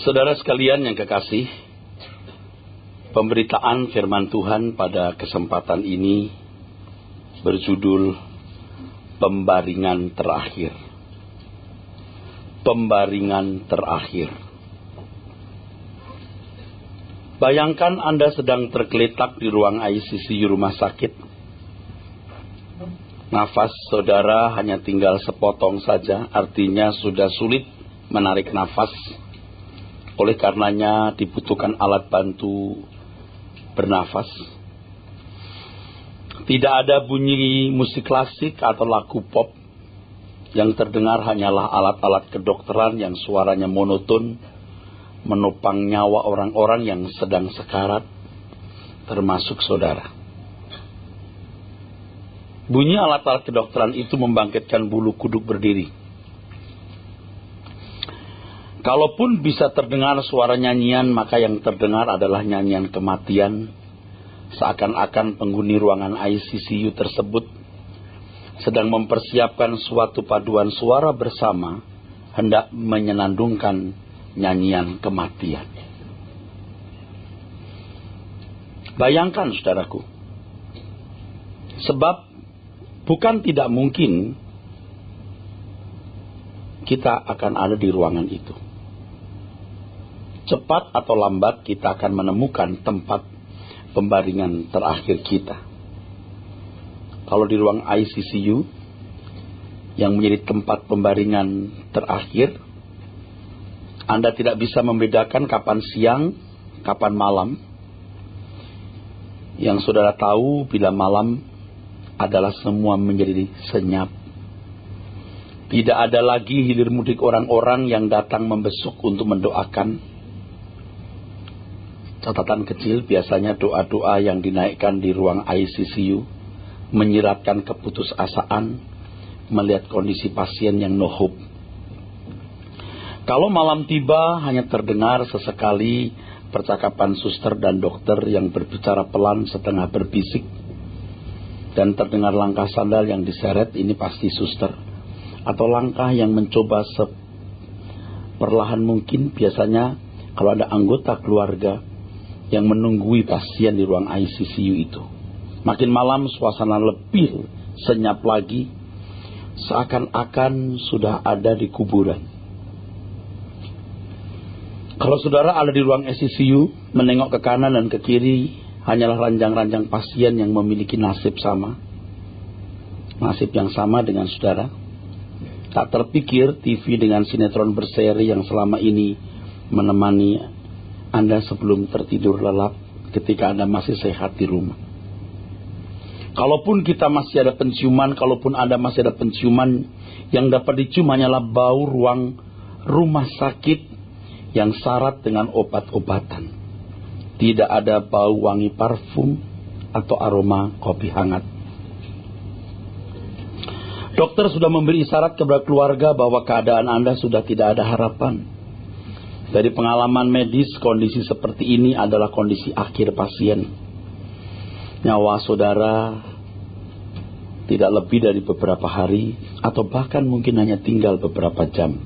Saudara sekalian yang kekasih, pemberitaan firman Tuhan pada kesempatan ini berjudul Pembaringan Terakhir. Pembaringan terakhir. Bayangkan Anda sedang tergeletak di ruang ICU rumah sakit. Nafas saudara hanya tinggal sepotong saja, artinya sudah sulit menarik nafas. Oleh karenanya dibutuhkan alat bantu bernafas. Tidak ada bunyi musik klasik atau lagu pop. Yang terdengar hanyalah alat-alat kedokteran yang suaranya monoton, menopang nyawa orang-orang yang sedang sekarat, termasuk saudara. Bunyi alat-alat kedokteran itu membangkitkan bulu kuduk berdiri. Kalaupun bisa terdengar suara nyanyian, maka yang terdengar adalah nyanyian kematian. Seakan-akan penghuni ruangan ICU tersebut sedang mempersiapkan suatu paduan suara bersama, hendak menyenandungkan nyanyian kematian. Bayangkan saudaraku, sebab bukan tidak mungkin kita akan ada di ruangan itu. Cepat atau lambat kita akan menemukan tempat pembaringan terakhir kita. Kalau di ruang ICU yang menjadi tempat pembaringan terakhir, Anda tidak bisa membedakan kapan siang, kapan malam. Yang saudara tahu bila malam adalah semua menjadi senyap. Tidak ada lagi hilir mudik orang-orang yang datang membesuk untuk mendoakan. Catatan kecil, biasanya doa-doa yang dinaikkan di ruang ICU menyiratkan keputusasaan melihat kondisi pasien yang no hope. Kalau malam tiba, hanya terdengar sesekali percakapan suster dan dokter yang berbicara pelan setengah berbisik, dan terdengar langkah sandal yang diseret, ini pasti suster, atau langkah yang mencoba seperlahan mungkin. Biasanya kalau ada anggota keluarga yang menunggui pasien di ruang ICU itu. Makin malam suasana lebih senyap lagi, seakan-akan sudah ada di kuburan. Kalau saudara ada di ruang ICU, menengok ke kanan dan ke kiri, hanyalah ranjang-ranjang pasien yang memiliki nasib sama. Nasib yang sama dengan saudara. Tak terpikir TV dengan sinetron berseri yang selama ini menemani Anda sebelum tertidur lelap ketika Anda masih sehat di rumah. Kalaupun kita masih ada penciuman, kalaupun Anda masih ada penciuman, yang dapat dicium hanyalah bau ruang rumah sakit yang syarat dengan obat-obatan. Tidak ada bau wangi parfum atau aroma kopi hangat. Dokter sudah memberi isyarat kepada keluarga bahwa keadaan Anda sudah tidak ada harapan. Dari pengalaman medis, kondisi seperti ini adalah kondisi akhir pasien. Nyawa saudara tidak lebih dari beberapa hari, atau bahkan mungkin hanya tinggal beberapa jam.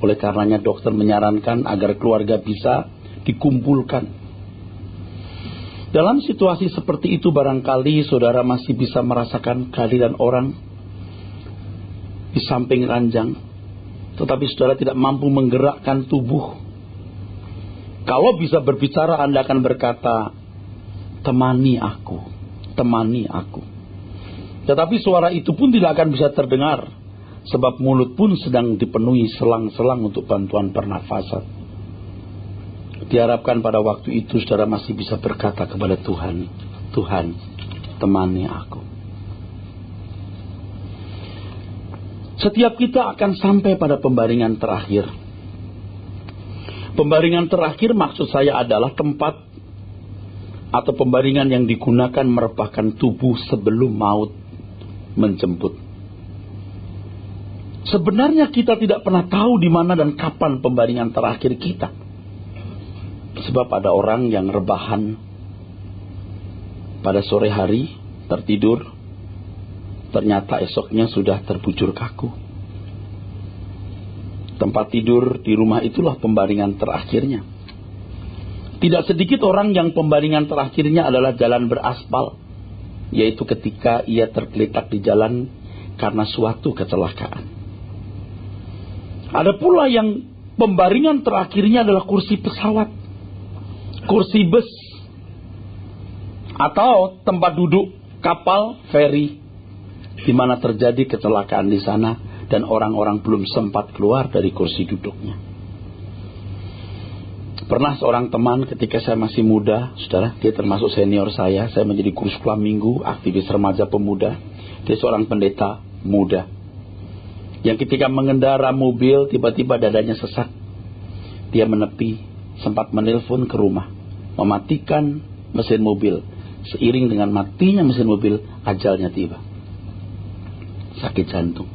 Oleh karenanya dokter menyarankan agar keluarga bisa dikumpulkan. Dalam situasi seperti itu barangkali saudara masih bisa merasakan kehadiran orang di samping ranjang, tetapi saudara tidak mampu menggerakkan tubuh. Kalau bisa berbicara, Anda akan berkata, temani aku, temani aku. Tetapi suara itu pun tidak akan bisa terdengar, sebab mulut pun sedang dipenuhi selang-selang untuk bantuan pernafasan. Diharapkan pada waktu itu saudara masih bisa berkata kepada Tuhan, Tuhan, temani aku. Setiap kita akan sampai pada pembaringan terakhir. Pembaringan terakhir maksud saya adalah tempat atau pembaringan yang digunakan merebahkan tubuh sebelum maut menjemput. Sebenarnya kita tidak pernah tahu di mana dan kapan pembaringan terakhir kita. Sebab ada orang yang rebahan pada sore hari, tertidur, ternyata esoknya sudah terbujur kaku. Tempat tidur di rumah itulah pembaringan terakhirnya. Tidak sedikit orang yang pembaringan terakhirnya adalah jalan beraspal, yaitu ketika ia tergeletak di jalan karena suatu kecelakaan. Ada pula yang pembaringan terakhirnya adalah kursi pesawat, kursi bus, atau tempat duduk kapal feri, di mana terjadi kecelakaan di sana dan orang-orang belum sempat keluar dari kursi duduknya. Pernah seorang teman ketika saya masih muda, saudara, dia termasuk senior saya menjadi guru sekolah minggu, aktivis remaja pemuda. Dia seorang pendeta muda yang ketika mengendara mobil tiba-tiba dadanya sesak. Dia menepi, sempat menelpon ke rumah, mematikan mesin mobil. Seiring dengan matinya mesin mobil, ajalnya tiba. Sakit jantung.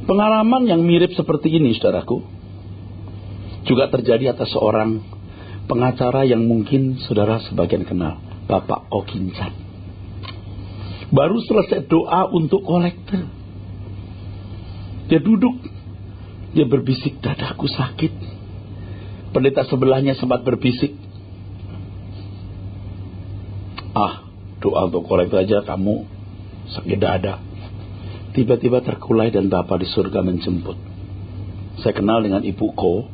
Pengalaman yang mirip seperti ini, saudaraku, juga terjadi atas seorang pengacara yang mungkin saudara sebagian kenal, Bapak Okincan. Baru selesai doa untuk kolektor, dia duduk, dia berbisik, dadaku sakit. Pendeta sebelahnya sempat berbisik, doa untuk kolektor aja kamu sakit dada. Tiba-tiba terkulai dan Bapak di surga menjemput. Saya kenal dengan Ibu Ko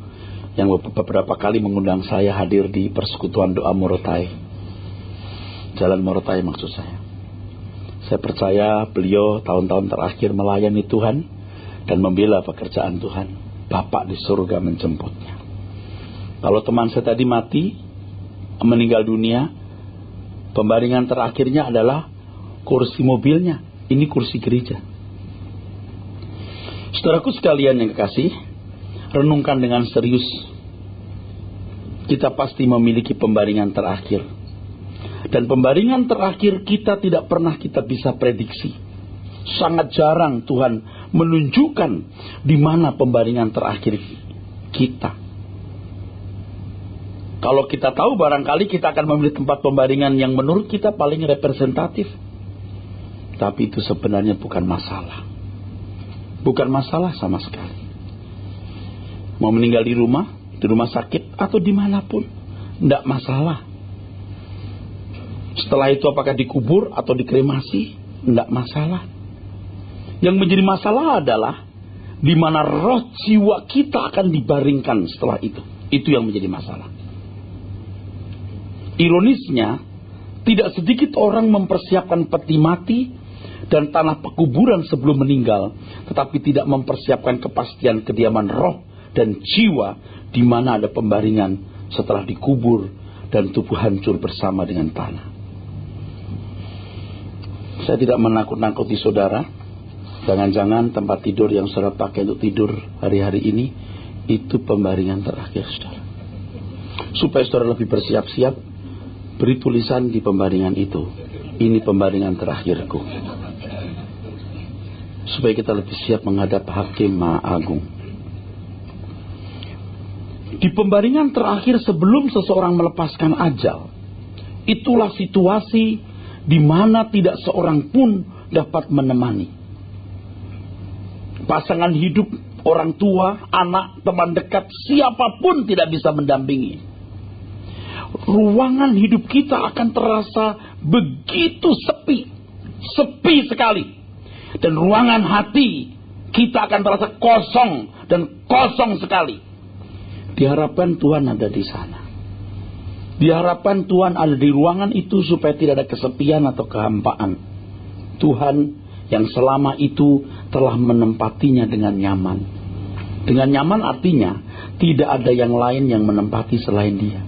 yang beberapa kali mengundang saya hadir di persekutuan doa Morotai, Jalan Morotai maksud saya. Saya percaya beliau tahun-tahun terakhir melayani Tuhan dan membela pekerjaan Tuhan. Bapak di surga menjemputnya. Kalau teman saya tadi mati, meninggal dunia, pembaringan terakhirnya adalah kursi mobilnya. Ini kursi gereja. Saudaraku sekalian yang kekasih, renungkan dengan serius. Kita pasti memiliki pembaringan terakhir. Dan pembaringan terakhir kita tidak pernah kita bisa prediksi. Sangat jarang Tuhan menunjukkan di mana pembaringan terakhir kita. Kalau kita tahu, barangkali kita akan memilih tempat pembaringan yang menurut kita paling representatif. Tapi itu sebenarnya bukan masalah. Bukan masalah sama sekali. Mau meninggal di rumah sakit, atau dimanapun, tidak masalah. Setelah itu apakah dikubur atau dikremasi, tidak masalah. Yang menjadi masalah adalah di mana roh jiwa kita akan dibaringkan setelah itu. Itu yang menjadi masalah. Ironisnya, tidak sedikit orang mempersiapkan peti mati dan tanah pekuburan sebelum meninggal, tetapi tidak mempersiapkan kepastian kediaman roh dan jiwa di mana ada pembaringan setelah dikubur dan tubuh hancur bersama dengan tanah. Saya tidak menakut-nakuti saudara. Jangan-jangan tempat tidur yang saudara pakai untuk tidur hari-hari ini itu pembaringan terakhir saudara. Supaya saudara lebih bersiap-siap, beri tulisan di pembaringan itu, ini pembaringan terakhirku. Supaya kita lebih siap menghadap Hakim Maha Agung. Di pembaringan terakhir sebelum seseorang melepaskan ajal, itulah situasi di mana tidak seorang pun dapat menemani. Pasangan hidup, orang tua, anak, teman dekat, siapapun tidak bisa mendampingi. Ruangan hidup kita akan terasa begitu sepi, sepi sekali. Dan ruangan hati kita akan terasa kosong dan kosong sekali. Diharapkan Tuhan ada di sana. Diharapkan Tuhan ada di ruangan itu supaya tidak ada kesepian atau kehampaan. Tuhan yang selama itu telah menempatinya dengan nyaman. Dengan nyaman artinya tidak ada yang lain yang menempati selain Dia.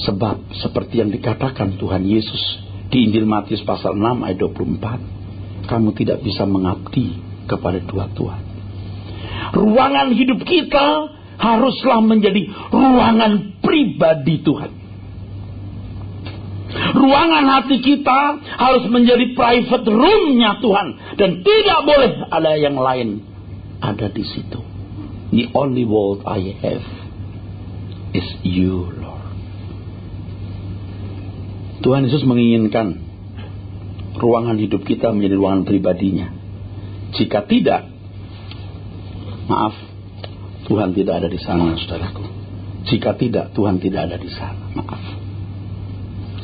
Sebab seperti yang dikatakan Tuhan Yesus di Injil Matius pasal 6 ayat 24, kamu tidak bisa mengabdi kepada dua Tuhan. Ruangan hidup kita haruslah menjadi ruangan pribadi Tuhan. Ruangan hati kita harus menjadi private room-nya Tuhan. Dan tidak boleh ada yang lain ada di situ. The only world I have is you, Lord. Tuhan Yesus menginginkan ruangan hidup kita menjadi ruangan pribadinya. Jika tidak, Maaf, Tuhan tidak ada di sana, saudaraku. Jika tidak, Tuhan tidak ada di sana. Maaf.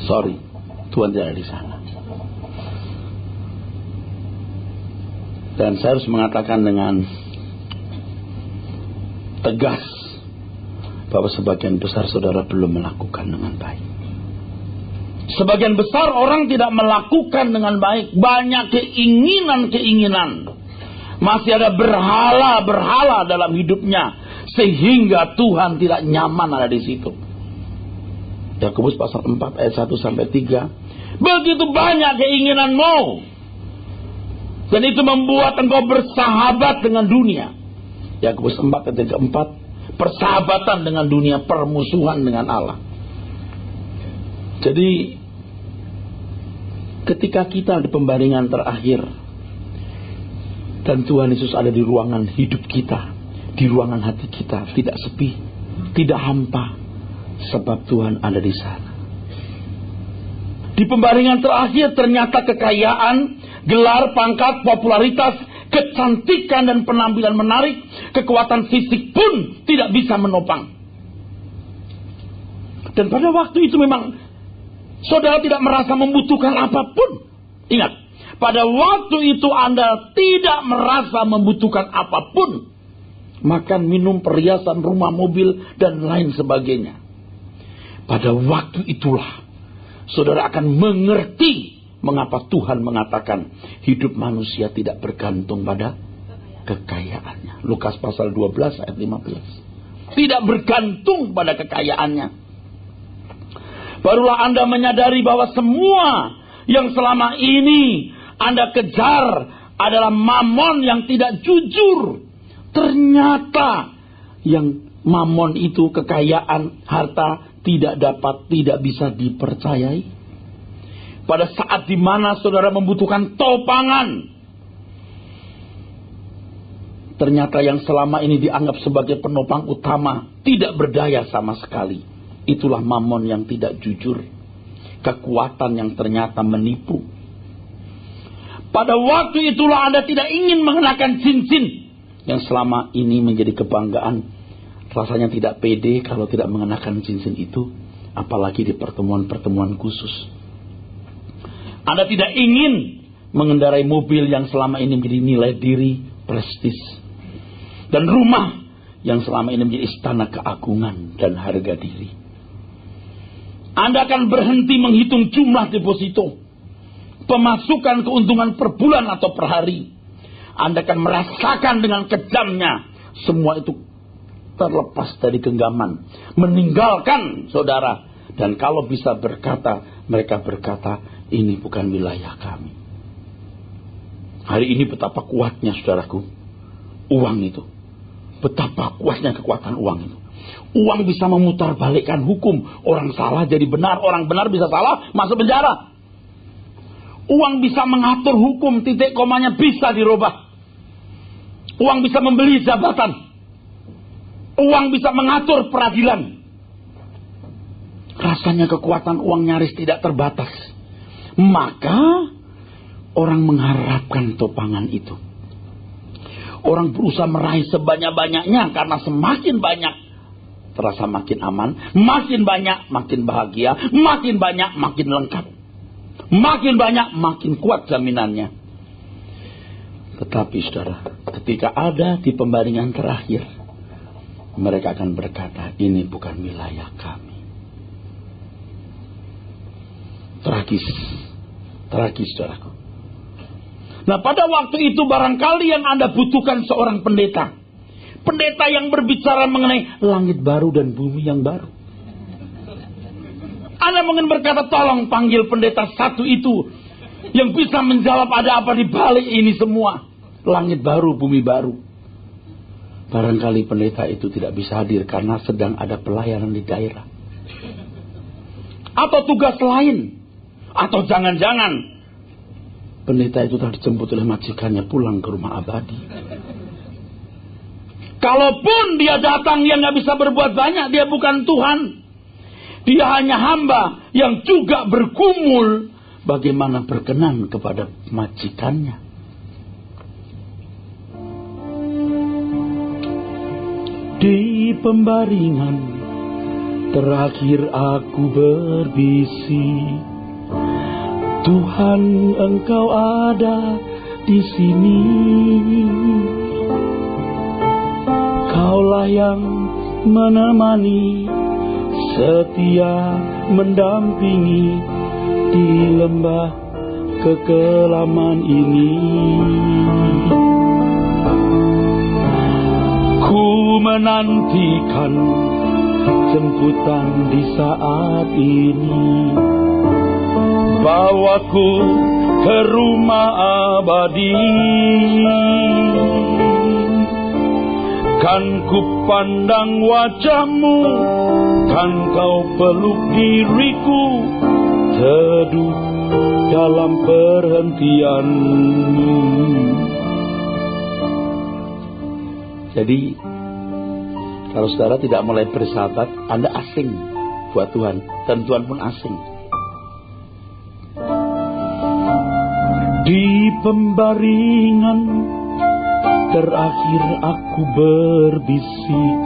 Sorry, Tuhan tidak ada di sana. Dan saya harus mengatakan dengan tegas bahwa sebagian besar saudara belum melakukan dengan baik. Sebagian besar orang tidak melakukan dengan baik. Banyak keinginan-keinginan. Masih ada berhala-berhala dalam hidupnya, sehingga Tuhan tidak nyaman ada di situ. Yakobus pasal 4 ayat 1 sampai 3. Begitu banyak keinginanmu, dan itu membuat engkau bersahabat dengan dunia. Yakobus 4 ayat 4. Persahabatan dengan dunia, permusuhan dengan Allah. Jadi ketika kita di pembaringan terakhir dan Tuhan Yesus ada di ruangan hidup kita, di ruangan hati kita, tidak sepi, tidak hampa, sebab Tuhan ada di sana. Di pembaringan terakhir ternyata kekayaan, gelar, pangkat, popularitas, kecantikan dan penampilan menarik, kekuatan fisik pun tidak bisa menopang. Dan pada waktu itu memang saudara tidak merasa membutuhkan apapun. Ingat, pada waktu itu Anda tidak merasa membutuhkan apapun. Makan, minum, perhiasan, rumah, mobil, dan lain sebagainya. Pada waktu itulah saudara akan mengerti mengapa Tuhan mengatakan hidup manusia tidak bergantung pada kekayaannya. Lukas pasal 12 ayat 15. Tidak bergantung pada kekayaannya. Barulah Anda menyadari bahwa semua yang selama ini Anda kejar adalah mamon yang tidak jujur. Ternyata yang mamon itu, kekayaan, harta, tidak bisa dipercayai. Pada saat di mana saudara membutuhkan topangan, ternyata yang selama ini dianggap sebagai penopang utama tidak berdaya sama sekali. Itulah mamon yang tidak jujur, kekuatan yang ternyata menipu. Pada waktu itulah Anda tidak ingin mengenakan cincin yang selama ini menjadi kebanggaan. Rasanya tidak pede kalau tidak mengenakan cincin itu, apalagi di pertemuan-pertemuan khusus. Anda tidak ingin mengendarai mobil yang selama ini menjadi nilai diri, prestis, dan rumah yang selama ini menjadi istana keagungan dan harga diri. Anda akan berhenti menghitung jumlah deposito, pemasukan keuntungan per bulan atau per hari. Anda akan merasakan dengan kejamnya semua itu terlepas dari genggaman, meninggalkan saudara. Dan kalau bisa mereka berkata, ini bukan wilayah kami. Hari ini betapa kuatnya saudaraku uang itu. Betapa kuatnya kekuatan uang itu. Uang bisa memutarbalikkan hukum. Orang salah jadi benar, orang benar bisa salah, masuk penjara. Uang bisa mengatur hukum, titik komanya bisa dirubah. Uang bisa membeli jabatan. Uang bisa mengatur peradilan. Rasanya kekuatan uang nyaris tidak terbatas. Maka orang mengharapkan topangan itu. Orang berusaha meraih sebanyak-banyaknya karena semakin banyak terasa makin aman, makin banyak makin bahagia, makin banyak makin lengkap, makin banyak makin kuat jaminannya. Tetapi saudara, ketika ada di pembaringan terakhir, mereka akan berkata, ini bukan wilayah kami. Tragis saudaraku. Nah, pada waktu itu barangkali yang Anda butuhkan seorang pendeta. Pendeta yang berbicara mengenai langit baru dan bumi yang baru. Anda mungkin berkata, tolong panggil pendeta satu itu yang bisa menjawab ada apa di balik ini semua. Langit baru, bumi baru. Barangkali pendeta itu tidak bisa hadir karena sedang ada pelayanan di daerah. Atau tugas lain. Atau jangan-jangan pendeta itu telah dijemput oleh majikannya pulang ke rumah abadi. Kalaupun dia datang, dia nggak bisa berbuat banyak. Dia bukan Tuhan. Dia hanya hamba yang juga bergumul bagaimana berkenan kepada majikannya. pembaringan terakhir aku berbisik, Tuhan, Engkau ada di sini. Kaulah yang menemani, setia mendampingi di lembah kekelaman ini. Ku menantikan jemputan di saat ini, bawaku ke rumah abadi. Kan ku pandang wajahmu, kan kau peluk diriku, teduh dalam perhentianmu. Jadi, kalau saudara tidak mulai bersahabat, Anda asing buat Tuhan, dan Tuhan pun asing. Di pembaringan terakhir aku berbisik,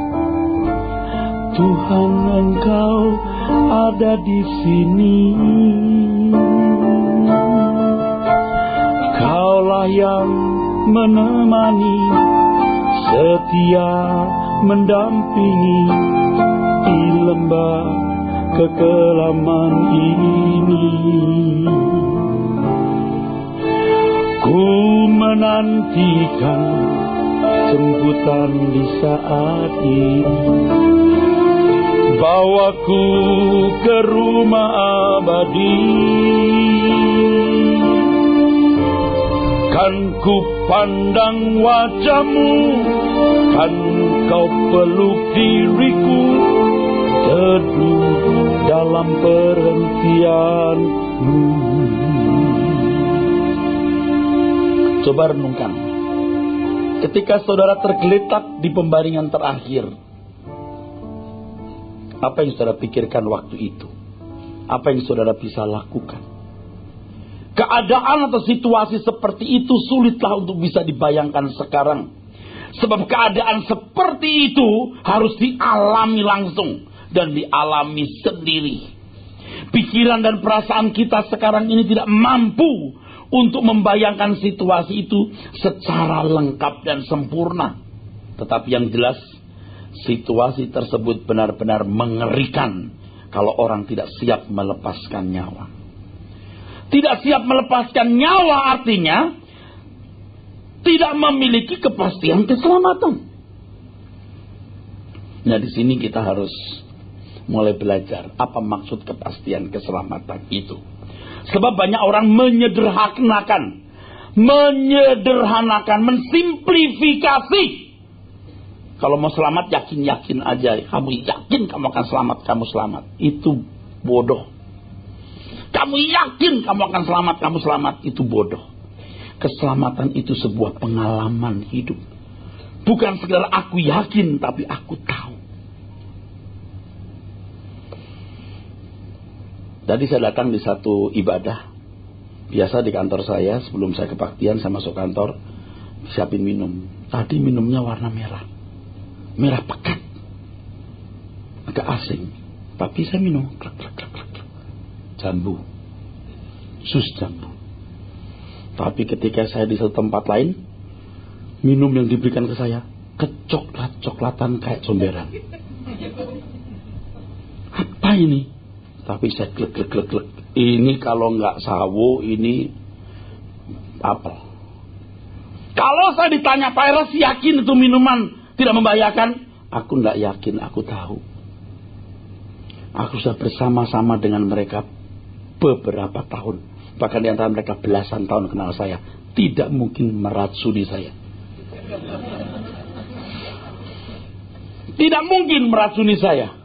Tuhan, Engkau ada di sini. Kaulah yang menemani, setia mendampingi di lembah kekelaman ini. Ku menantikan jemputan di saat ini, bawaku ke rumah abadi. Kan ku pandang wajahmu, kan kau peluk diriku, teduh dalam perhentianmu. Coba renungkan, ketika saudara tergeletak di pembaringan terakhir, apa yang saudara pikirkan waktu itu? Apa yang saudara bisa lakukan? Keadaan atau situasi seperti itu sulitlah untuk bisa dibayangkan sekarang. Sebab keadaan seperti itu harus dialami langsung dan dialami sendiri. Pikiran dan perasaan kita sekarang ini tidak mampu untuk membayangkan situasi itu secara lengkap dan sempurna. Tetapi yang jelas, situasi tersebut benar-benar mengerikan kalau orang tidak siap melepaskan nyawa. Tidak siap melepaskan nyawa artinya tidak memiliki kepastian keselamatan. Nah, di sini kita harus mulai belajar apa maksud kepastian keselamatan itu. Sebab banyak orang menyederhanakan, mensimplifikasi. Kalau mau selamat, yakin-yakin aja. Kamu yakin kamu akan selamat, kamu selamat. Itu bodoh. Kamu yakin kamu akan selamat, kamu selamat. Itu bodoh. Keselamatan itu sebuah pengalaman hidup. Bukan sekedar aku yakin, tapi aku tahu. Tadi saya datang di satu ibadah. Biasa di kantor saya, sebelum saya kebaktian, saya masuk kantor, siapin minum. Tadi minumnya warna merah. Merah pekat. Agak asing. Tapi saya minum. Jambu. Sus jambu. Tapi ketika saya di satu tempat lain, minum yang diberikan ke saya kecoklat-coklatan kayak comberan. Apa ini? Tapi saya glek. Ini kalau nggak sawo, ini apel. Kalau saya ditanya, Pak Eros yakin itu minuman tidak membahayakan? Aku nggak yakin, aku tahu. Aku sudah bersama-sama dengan mereka beberapa tahun. Bahkan di antara mereka belasan tahun kenal saya. Tidak mungkin meracuni saya. Tidak mungkin meracuni saya.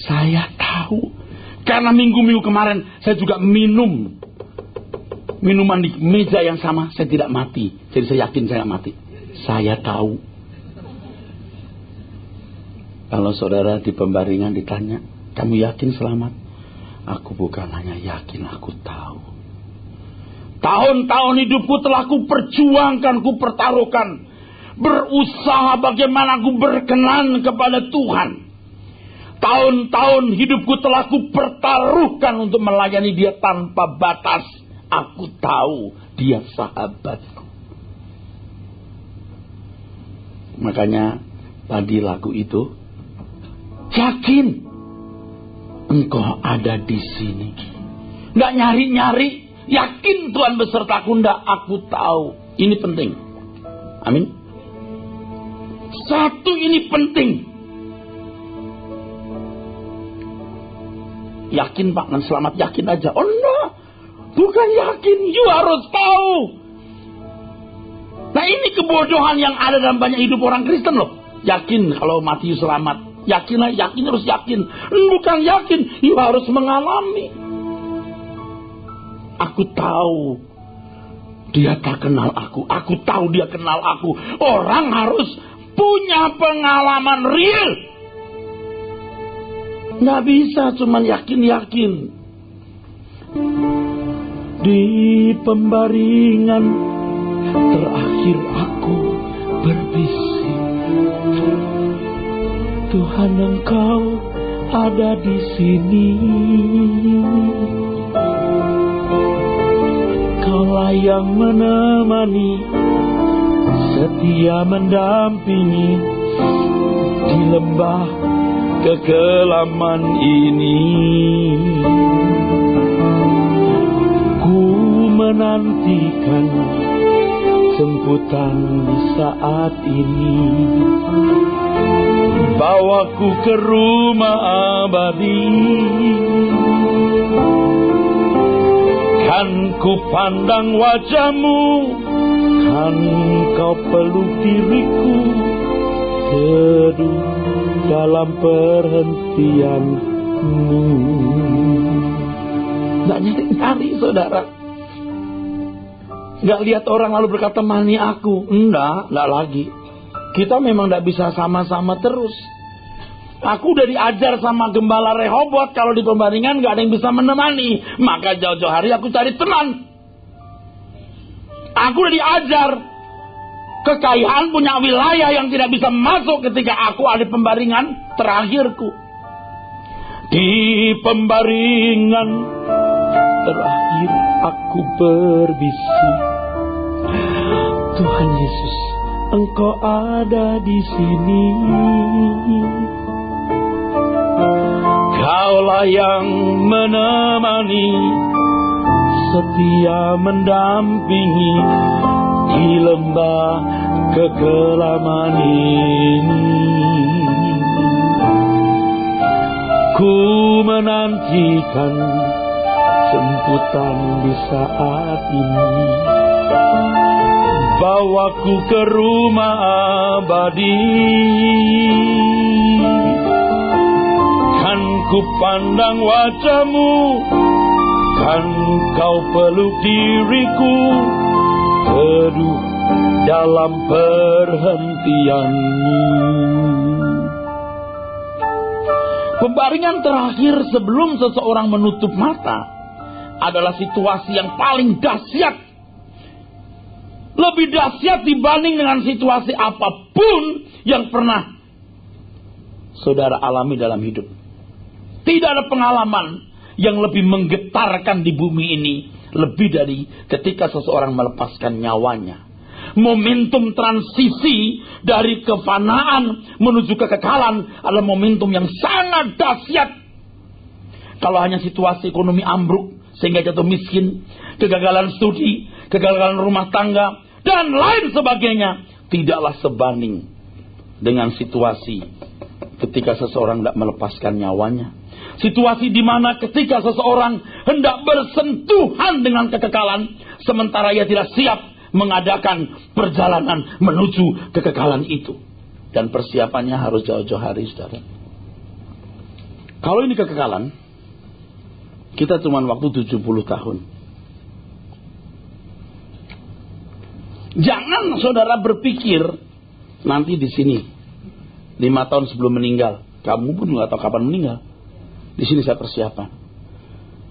Saya tahu. Karena minggu-minggu kemarin saya juga minum minuman di meja yang sama. Saya tidak mati. Jadi saya yakin saya mati. Saya tahu. Kalau saudara di pembaringan ditanya, kamu yakin selamat? Aku bukan hanya yakin, aku tahu. Tahun-tahun hidupku telah ku perjuangkan, ku pertaruhkan. berusaha bagaimana aku berkenan kepada Tuhan. Tahun-tahun hidupku telah kupertaruhkan untuk melayani Dia tanpa batas. Aku tahu Dia sahabatku. Makanya tadi lagu itu, yakin Engkau ada di sini. Nggak nyari-nyari, yakin Tuhan besertaku. Nggak, aku tahu. Ini penting. Amin. Satu ini penting. Yakin Pak, kan selamat yakin aja. Oh enggak, bukan yakin, you harus tahu. Nah ini kebodohan yang ada dalam banyak hidup orang Kristen loh. Yakin kalau mati you selamat. Yakin harus yakin. Bukan yakin, you harus mengalami. Aku tahu Dia tak kenal aku. Aku tahu Dia kenal aku. Orang harus punya pengalaman real. Nggak bisa cuman yakin-yakin. Di pembaringan terakhir aku berbisik, Tuhan Engkau ada di sini. Kaulah yang menemani, setia mendampingi di lembah kekelaman ini. Ku menantikan jemputan di saat ini, bawaku ke rumah abadi. Kan ku pandang wajahmu, kan kau peluk diriku, teduh dalam perhentianmu. Nggak nyari-nyari saudara. Nggak lihat orang lalu berkata mani aku. Nggak lagi. Kita memang nggak bisa sama-sama terus. Aku udah diajar sama gembala Rehobot, kalau di pembaringan nggak ada yang bisa menemani. Maka jauh-jauh hari aku cari teman. Aku udah diajar. Kekayaan punya wilayah yang tidak bisa masuk ketika aku ada di pembaringan terakhirku. Di pembaringan terakhir aku berbisik, Tuhan Yesus, Engkau ada di sini. Kaulah yang menemani, setia mendampingi di lembah kekelaman ini. Ku menantikan jemputan di saat ini, bawaku ke rumah abadi. Kan ku pandang wajahmu, kan kau peluk diriku, teduh dalam perhentianmu. Pembaringan terakhir sebelum seseorang menutup mata adalah situasi yang paling dahsyat. Lebih dahsyat dibanding dengan situasi apapun yang pernah saudara alami dalam hidup. Tidak ada pengalaman yang lebih menggetarkan di bumi ini lebih dari ketika seseorang melepaskan nyawanya. Momentum transisi dari kefanaan menuju kekekalan adalah momentum yang sangat dahsyat. Kalau hanya situasi ekonomi ambruk sehingga jatuh miskin, kegagalan studi, kegagalan rumah tangga, dan lain sebagainya, tidaklah sebanding dengan situasi ketika seseorang tidak melepaskan nyawanya. Situasi di mana ketika seseorang hendak bersentuhan dengan kekekalan, sementara ia tidak siap mengadakan perjalanan menuju kekekalan itu. Dan persiapannya harus jauh-jauh hari, saudara. Kalau ini kekekalan, kita cuma waktu 70 tahun. Jangan saudara berpikir nanti di sini 5 tahun sebelum meninggal, kamu pun nggak tahu kapan meninggal. Di sini saya persiapan.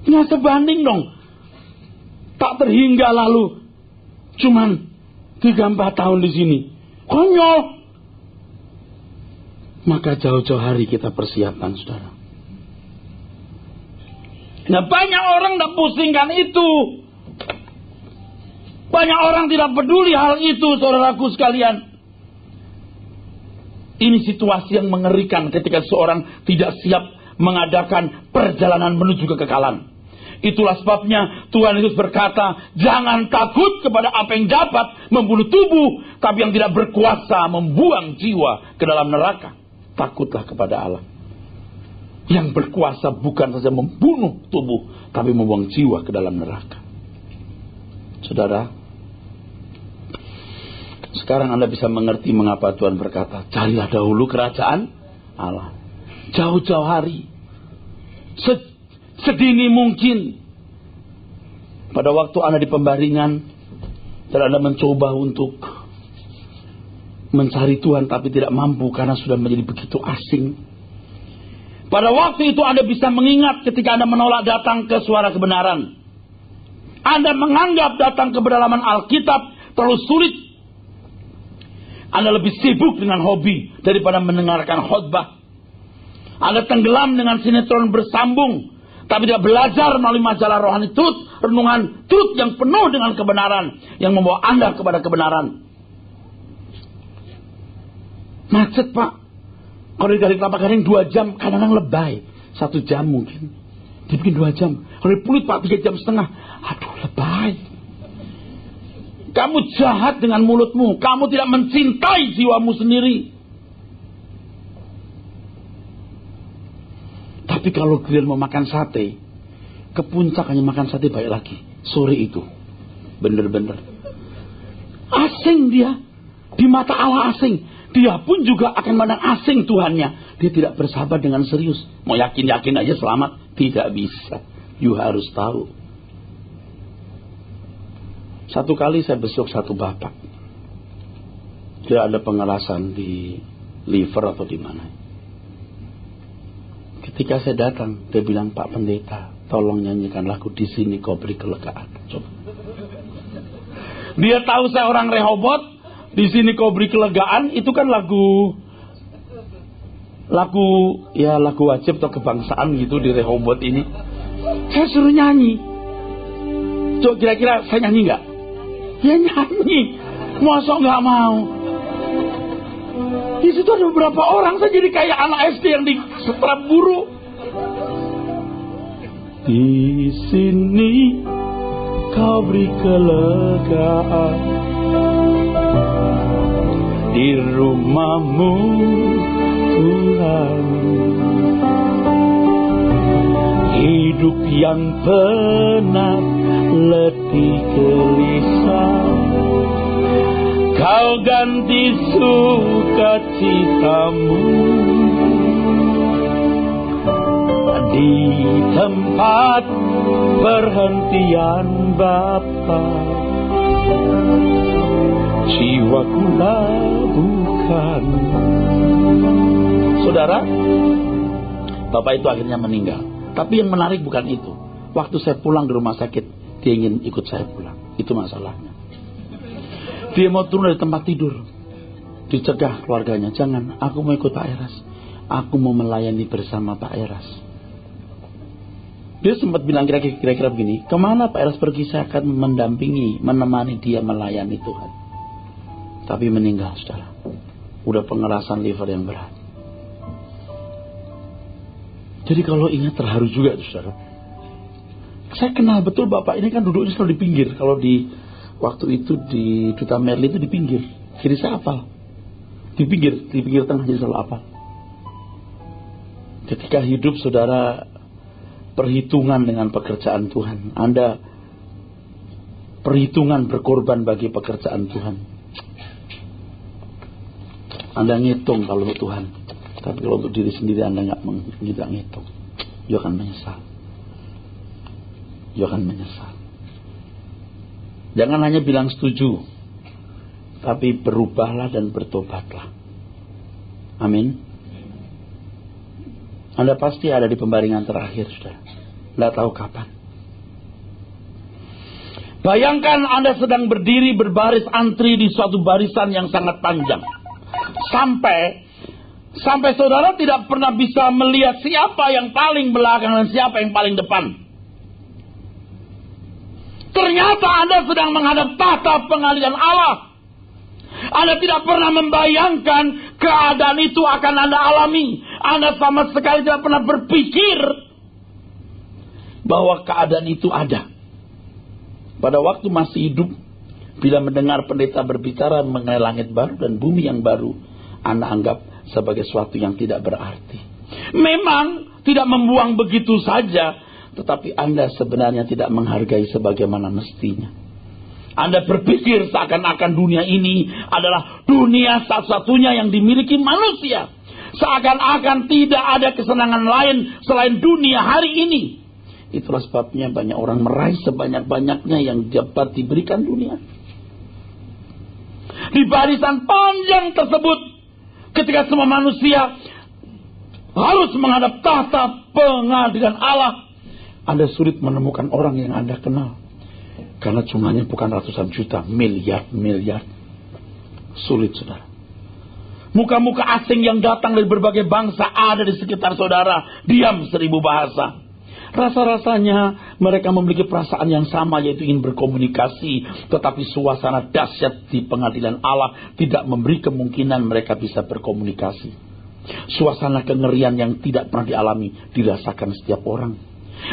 Nggak sebanding dong. Tak terhingga lalu cuman 3-4 tahun di sini. Konyol. Maka jauh-jauh hari kita persiapkan, saudara. Nah, banyak orang tidak pusingkan itu. Banyak orang tidak peduli hal itu, saudaraku sekalian. Ini situasi yang mengerikan ketika seorang tidak siap mengadakan perjalanan menuju kekekalan. Itulah sebabnya Tuhan Yesus berkata, jangan takut kepada apa yang dapat membunuh tubuh, tapi yang tidak berkuasa membuang jiwa ke dalam neraka. Takutlah kepada Allah yang berkuasa bukan saja membunuh tubuh, tapi membuang jiwa ke dalam neraka. Saudara, sekarang Anda bisa mengerti mengapa Tuhan berkata, carilah dahulu kerajaan Allah. Jauh-jauh hari, sedini mungkin, pada waktu Anda di pembaringan, dan Anda mencoba untuk mencari Tuhan tapi tidak mampu karena sudah menjadi begitu asing. Pada waktu itu Anda bisa mengingat ketika Anda menolak datang ke suara kebenaran. Anda menganggap datang ke pedalaman Alkitab terlalu sulit. Anda lebih sibuk dengan hobi daripada mendengarkan khotbah. Anda tenggelam dengan sinetron bersambung, tapi tidak belajar melalui majalah rohani truth, renungan truth yang penuh dengan kebenaran, yang membawa Anda kepada kebenaran. Macet, Pak. Kalau dari Kelapa Gading 2 jam, kadang-kadang lebay. 1 jam mungkin. Dibikin 2 jam. Kalau di Pluit, Pak, 3 jam setengah. Aduh, lebay. Kamu jahat dengan mulutmu. Kamu tidak mencintai jiwamu sendiri. Tapi kalau kalian mau makan sate, ke puncak hanya makan sate baik lagi. Sore itu. Bener-bener. Asing dia. Di mata Allah asing. Dia pun juga akan memandang asing Tuhannya. Dia tidak bersahabat dengan serius. Mau yakin-yakin aja selamat. Tidak bisa. You harus tahu. Satu kali saya besok satu bapak. Dia ada pengerasan di liver atau di mana. Ketika saya datang, dia bilang, Pak Pendeta, tolong nyanyikan lagu Di Sini Kau Beri Kelegaan. Coba. Dia tahu saya orang Rehobot. Di Sini Kau Beri Kelegaan, itu kan lagu wajib atau kebangsaan gitu di Rehobot ini. Saya suruh nyanyi. Coba kira-kira saya nyanyi nggak? Ya nyanyi. Masa nggak mau? Di situ ada beberapa orang, saya jadi kayak anak SD yang disetrap guru. Di sini Kau beri kelegaan, di rumahmu Tuhan. Hidup yang penat, letih gelisah, Kau ganti sukacitamu. Di tempat perhentian Bapa, jiwaku labuhkan. Saudara, bapak itu akhirnya meninggal. Tapi yang menarik bukan itu. Waktu saya pulang di rumah sakit, dia ingin ikut saya pulang. Itu masalahnya. Dia mau turun dari tempat tidur. Dicegah keluarganya, jangan, aku mau ikut Pak Eras. Aku mau melayani bersama Pak Eras. Dia sempat bilang kira-kira begini, kemana Pak Eras pergi, saya akan mendampingi, menemani dia melayani Tuhan. Tapi meninggal, saudara. Udah pengerasan liver yang berat. Jadi kalau ingat terharu juga, saudara. Saya kenal betul bapak ini kan duduknya selalu di pinggir. Kalau di waktu itu di Duta Merlin itu di pinggir. Jadi saya hafal. Di pinggir tengah jadi selalu hafal. Ketika hidup saudara perhitungan dengan pekerjaan Tuhan. Anda perhitungan berkorban bagi pekerjaan Tuhan. Anda ngitung kalau untuk Tuhan. Tapi kalau untuk diri sendiri Anda nggak ngitung. You akan menyesal. You akan menyesal. Jangan hanya bilang setuju. Tapi berubahlah dan bertobatlah. Amin. Anda pasti ada di pembaringan terakhir, saudara. Tidak tahu kapan. Bayangkan Anda sedang berdiri berbaris antri di suatu barisan yang sangat panjang. Sampai saudara tidak pernah bisa melihat siapa yang paling belakang dan siapa yang paling depan. Ternyata Anda sedang menghadap tahta pengadilan Allah. Anda tidak pernah membayangkan keadaan itu akan Anda alami. Anda sama sekali tidak pernah berpikir bahwa keadaan itu ada. Pada waktu masih hidup, bila mendengar pendeta berbicara mengenai langit baru dan bumi yang baru, Anda anggap sebagai sesuatu yang tidak berarti. Memang tidak membuang begitu saja, tetapi Anda sebenarnya tidak menghargai sebagaimana mestinya. Anda berpikir seakan-akan dunia ini adalah dunia satu-satunya yang dimiliki manusia. Seakan-akan tidak ada kesenangan lain selain dunia hari ini. Itulah sebabnya banyak orang meraih sebanyak-banyaknya yang dapat diberikan dunia. Di barisan panjang tersebut, ketika semua manusia harus menghadap tahta pengadilan Allah, Anda sulit menemukan orang yang Anda kenal. Karena jumlahnya bukan ratusan juta, miliar. Sulit, saudara. Muka-muka asing yang datang dari berbagai bangsa ada di sekitar saudara. Diam 1000 bahasa. Rasa-rasanya mereka memiliki perasaan yang sama, yaitu ingin berkomunikasi. Tetapi suasana dahsyat di pengadilan Allah tidak memberi kemungkinan mereka bisa berkomunikasi. Suasana kengerian yang tidak pernah dialami dirasakan setiap orang.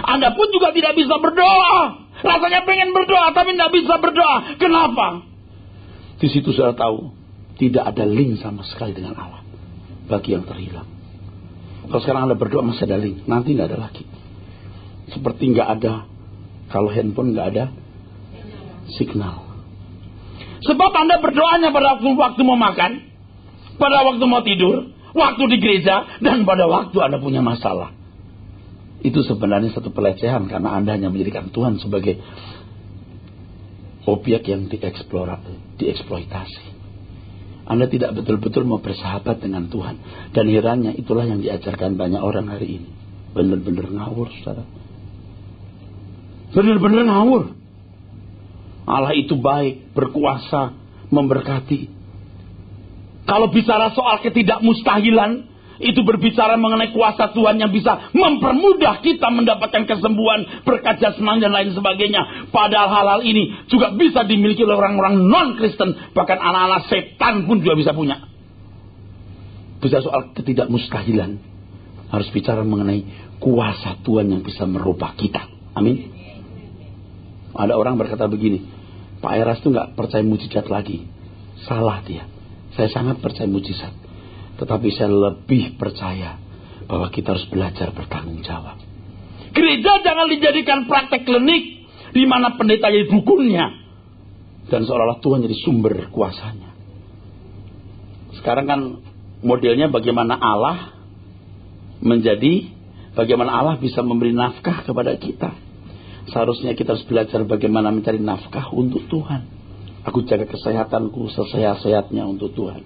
Anda pun juga tidak bisa berdoa. Rasanya pengen berdoa tapi tidak bisa berdoa. Kenapa? Di situ sudah tahu tidak ada link sama sekali dengan Allah bagi yang terhilang. Kalau sekarang Anda berdoa masih ada link, nanti nggak ada lagi. Seperti nggak ada kalau handphone nggak ada signal. Sebab Anda berdoanya pada waktu mau makan, pada waktu mau tidur, waktu di gereja, dan pada waktu Anda punya masalah. Itu sebenarnya satu pelecehan karena Anda hanya menjadikan Tuhan sebagai objek yang dieksploitasi. Anda tidak betul-betul mau bersahabat dengan Tuhan. Dan herannya itulah yang diajarkan banyak orang hari ini. Benar-benar ngawur, saudara. Benar-benar ngawur. Allah itu baik, berkuasa, memberkati. Kalau bicara soal ketidakmustahilan, itu berbicara mengenai kuasa Tuhan yang bisa mempermudah kita mendapatkan kesembuhan, berkat jasmani dan lain sebagainya. Padahal hal-hal ini juga bisa dimiliki oleh orang-orang non-Kristen. Bahkan anak-anak setan pun juga bisa punya. Bicara soal ketidakmustahilan, harus bicara mengenai kuasa Tuhan yang bisa merubah kita. Amin. Ada orang berkata begini, Pak Eras itu gak percaya mujizat lagi. Salah dia. Saya sangat percaya mujizat. Tetapi saya lebih percaya bahwa kita harus belajar bertanggung jawab. Gereja jangan dijadikan praktek klinik di mana pendeta jadi dukunnya dan seolah-olah Tuhan jadi sumber kuasanya. Sekarang kan modelnya bagaimana Allah bisa memberi nafkah kepada kita. Seharusnya kita harus belajar bagaimana mencari nafkah untuk Tuhan. Aku jaga kesehatanku sesehat-sehatnya untuk Tuhan.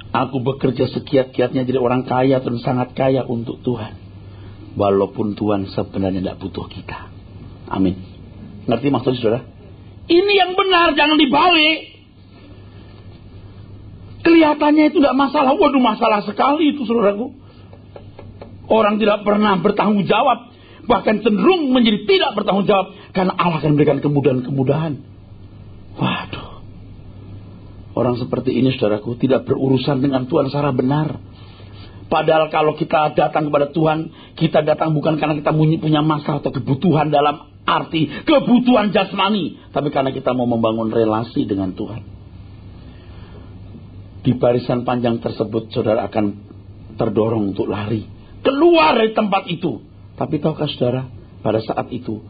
Aku bekerja sekiat-kiatnya jadi orang kaya dan sangat kaya untuk Tuhan. Walaupun Tuhan sebenarnya tidak butuh kita. Amin. Ngerti maksudnya, saudara? Ini yang benar, jangan dibalik. Kelihatannya itu tidak masalah. Waduh, masalah sekali itu, saudaraku. Orang tidak pernah bertanggung jawab. Bahkan cenderung menjadi tidak bertanggung jawab. Karena Allah akan memberikan kemudahan-kemudahan. Waduh. Orang seperti ini, saudaraku, tidak berurusan dengan Tuhan secara benar. Padahal kalau kita datang kepada Tuhan, kita datang bukan karena kita punya masalah atau kebutuhan dalam arti kebutuhan jasmani. Tapi karena kita mau membangun relasi dengan Tuhan. Di barisan panjang tersebut, saudara akan terdorong untuk lari. Keluar dari tempat itu. Tapi tahukah saudara, pada saat itu,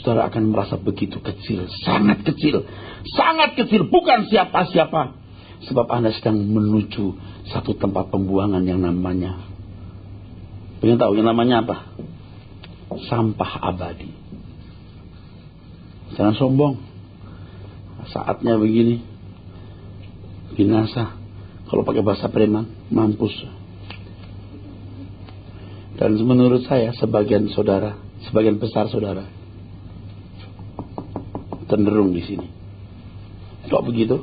saudara akan merasa begitu kecil. Sangat kecil. Sangat kecil. Bukan siapa-siapa. Sebab Anda sedang menuju satu tempat pembuangan yang namanya. Pengen tahu yang namanya apa? Sampah abadi. Jangan sombong. Saatnya begini. Binasa. Kalau pakai bahasa preman, mampus. Dan menurut saya, sebagian besar saudara, cenderung di sini. Kok begitu?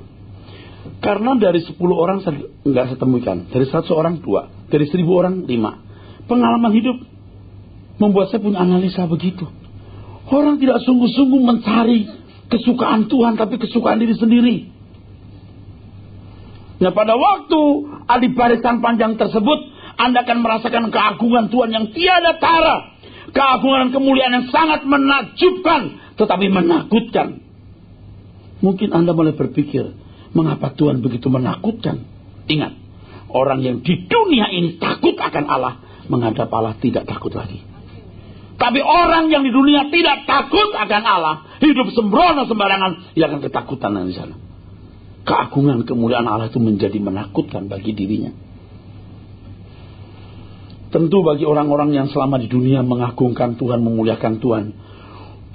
Karena dari 10 orang nggak saya temukan, dari 100 orang 2, dari 1000 orang 5. Pengalaman hidup membuat saya punya analisa begitu. Orang tidak sungguh-sungguh mencari kesukaan Tuhan, tapi kesukaan diri sendiri. Nah, pada waktu di barisan panjang tersebut, Anda akan merasakan keagungan Tuhan yang tiada tara. Keagungan dan kemuliaan yang sangat menakjubkan, tetapi menakutkan. Mungkin Anda mulai berpikir, mengapa Tuhan begitu menakutkan? Ingat, orang yang di dunia ini takut akan Allah, menghadap Allah tidak takut lagi. Tapi orang yang di dunia tidak takut akan Allah, hidup sembrono sembarangan, ia akan ketakutan di sana. Keagungan kemuliaan Allah itu menjadi menakutkan bagi dirinya. Tentu bagi orang-orang yang selama di dunia mengagungkan Tuhan, memuliakan Tuhan,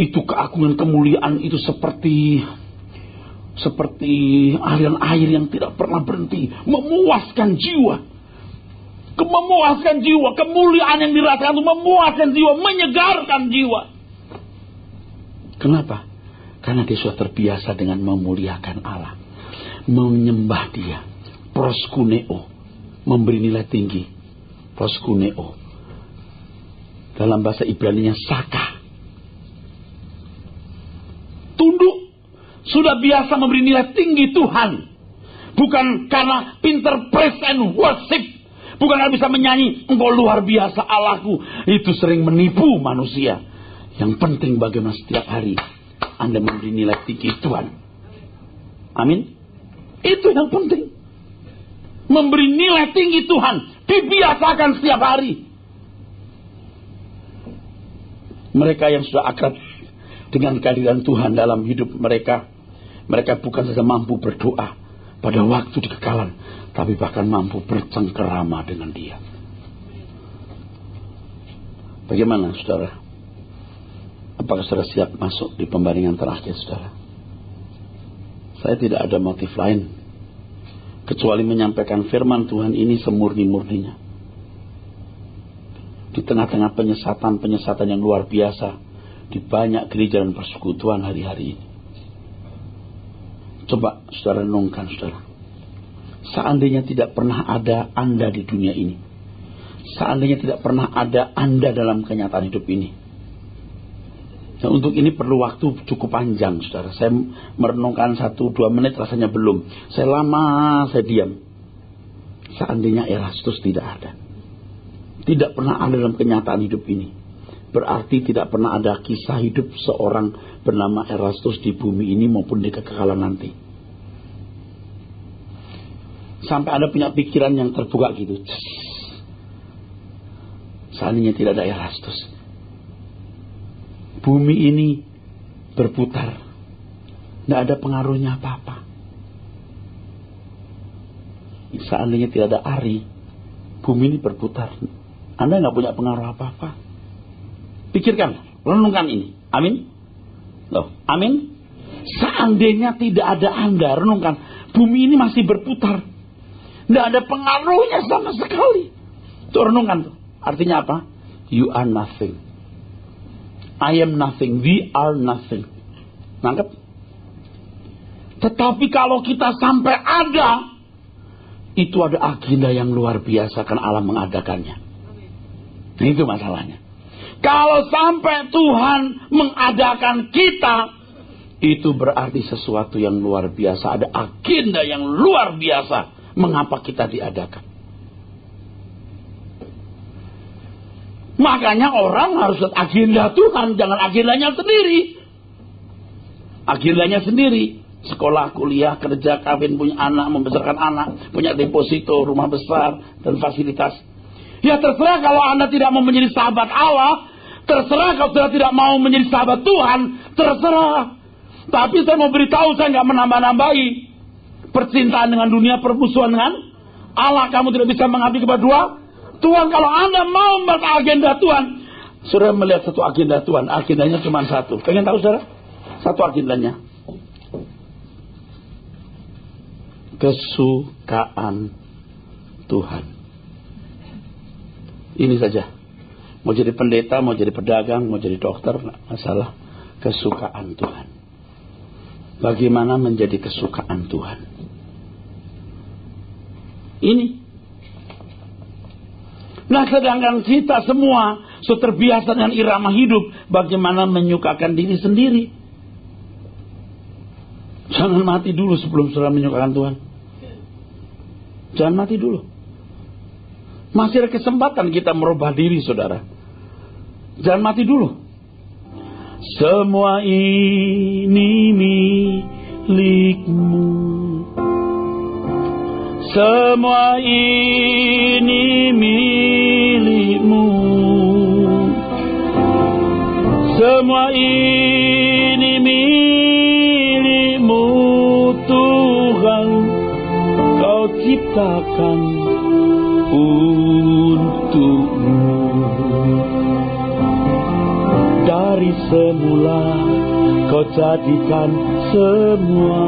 itu keagungan kemuliaan itu seperti aliran air yang tidak pernah berhenti, memuaskan jiwa. Memuaskan jiwa, kemuliaan yang dirasakan itu memuaskan jiwa, menyegarkan jiwa. Kenapa? Karena dia sudah terbiasa dengan memuliakan Allah, menyembah Dia, proskuneo, memberi nilai tinggi. Proskuneo, dalam bahasa Ibrani-nya saka, tunduk. Sudah biasa memberi nilai tinggi Tuhan, bukan karena pinter praise and worship, bukan karena bisa menyanyi engkau luar biasa Allahku. Itu sering menipu manusia. Yang penting bagaimana setiap hari Anda memberi nilai tinggi Tuhan. Amin. Itu yang penting. Memberi nilai tinggi Tuhan, dibiasakan setiap hari. Mereka yang sudah akrab dengan kehadiran Tuhan dalam hidup mereka, mereka bukan saja mampu berdoa pada waktu di kekalan, tapi bahkan mampu bercengkerama dengan Dia. Bagaimana, saudara? Apakah saudara siap masuk di pembaringan terakhir, saudara? Saya tidak ada motif lain kecuali menyampaikan firman Tuhan ini semurni-murninya. Di tengah-tengah penyesatan yang luar biasa di banyak gereja dan persekutuan hari-hari ini. Coba saudara renungkan, saudara. Seandainya tidak pernah ada Anda di dunia ini, seandainya tidak pernah ada Anda dalam kenyataan hidup ini, nah, untuk ini perlu waktu cukup panjang, saudara. Saya merenungkan 1-2 menit rasanya belum. Saya diam. Seandainya Erastus tidak ada, tidak pernah ada dalam kenyataan hidup ini, berarti tidak pernah ada kisah hidup seorang bernama Erastus di bumi ini maupun di kekekalan nanti. Sampai Anda punya pikiran yang terbuka gitu. Seandainya tidak ada Erastus, bumi ini berputar, tidak ada pengaruhnya apa-apa. Seandainya tidak ada Ari, bumi ini berputar, Anda nggak punya pengaruh apa-apa. Pikirkan, renungkan ini. Amin. Loh, amin. Seandainya tidak ada Anda, renungkan, bumi ini masih berputar, tidak ada pengaruhnya sama sekali. Itu renungkan tuh. Artinya apa? You are nothing. I am nothing, we are nothing. Nangkep? Tetapi kalau kita sampai ada, itu ada agenda yang luar biasa, kan Allah mengadakannya. Nah, itu masalahnya. Kalau sampai Tuhan mengadakan kita, itu berarti sesuatu yang luar biasa. Ada agenda yang luar biasa. Mengapa kita diadakan? Makanya orang harus lihat agenda Tuhan, jangan agendanya sendiri. Agendanya sendiri. Sekolah, kuliah, kerja, kawin, punya anak, membesarkan anak, punya deposito, rumah besar, dan fasilitas. Ya terserah kalau Anda tidak mau menjadi sahabat Allah, terserah kalau Anda tidak mau menjadi sahabat Tuhan, terserah. Tapi saya mau beritahu, saya nggak menambah-nambahi. Percintaan dengan dunia, permusuhan dengan Allah, kamu tidak bisa mengabdi kepada dua Tuhan. Kalau Anda mau membaca agenda Tuhan, saudara melihat satu agenda Tuhan, agendanya cuma satu. Pengen tahu saudara? Satu agendanya, kesukaan Tuhan. Ini saja. Mau jadi pendeta, mau jadi pedagang, mau jadi dokter, nggak masalah. Kesukaan Tuhan. bagaimana menjadi kesukaan Tuhan. Ini. Nah, sedangkan kita semua sudah terbiasa dengan irama hidup, bagaimana menyukakan diri sendiri. Jangan mati dulu sebelum saudara menyukakan Tuhan. Jangan mati dulu. Masih ada kesempatan kita merubah diri, saudara. Jangan mati dulu. Semua ini milikmu. Semua ini milikmu. Semua ini milikmu, Tuhan. Kau ciptakan untukmu. Dari semula kau jadikan semua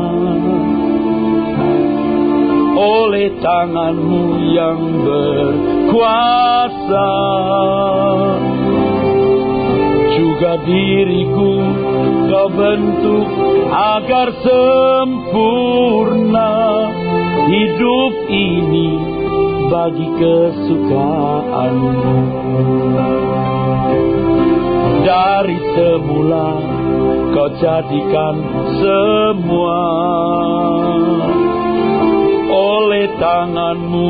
oleh tanganmu yang berkuasa. Juga diriku kau bentuk agar sempurna. Hidup ini bagi kesukaanmu. Dari semula kau jadikan semua oleh tanganmu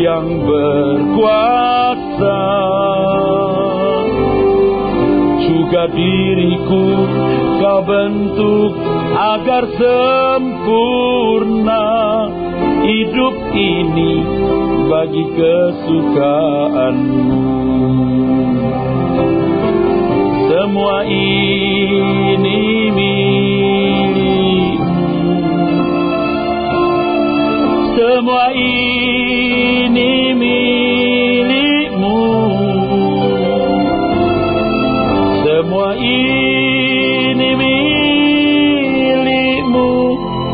yang berkuasa. Juga diriku kau bentuk agar sempurna. Hidup ini bagi kesukaanmu. Semua ini milikmu. Semua ini milikmu. Semua ini milikmu,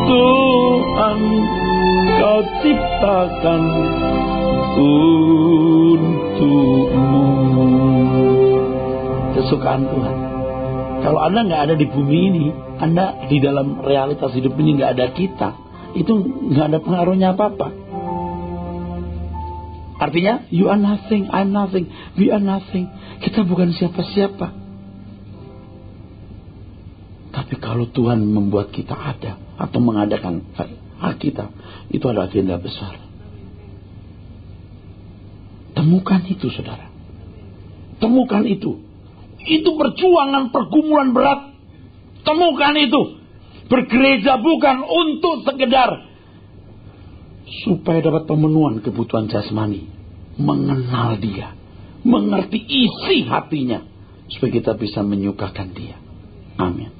Tuhan. Kau ciptakan untukmu. Kesukaan Tuhan. Kalau Anda nggak ada di bumi ini, Anda di dalam realitas hidup ini nggak ada kita, itu nggak ada pengaruhnya apa-apa. Artinya, you are nothing, I'm nothing, we are nothing. Kita bukan siapa-siapa. Tapi kalau Tuhan membuat kita ada atau mengadakan hak kita, itu adalah agenda besar. Temukan itu, saudara. Temukan itu. Itu perjuangan, pergumulan berat. Temukan itu. Bergereja bukan untuk sekedar supaya dapat pemenuhan kebutuhan jasmani. Mengenal Dia. Mengerti isi hatinya. Supaya kita bisa menyukakan Dia. Amin.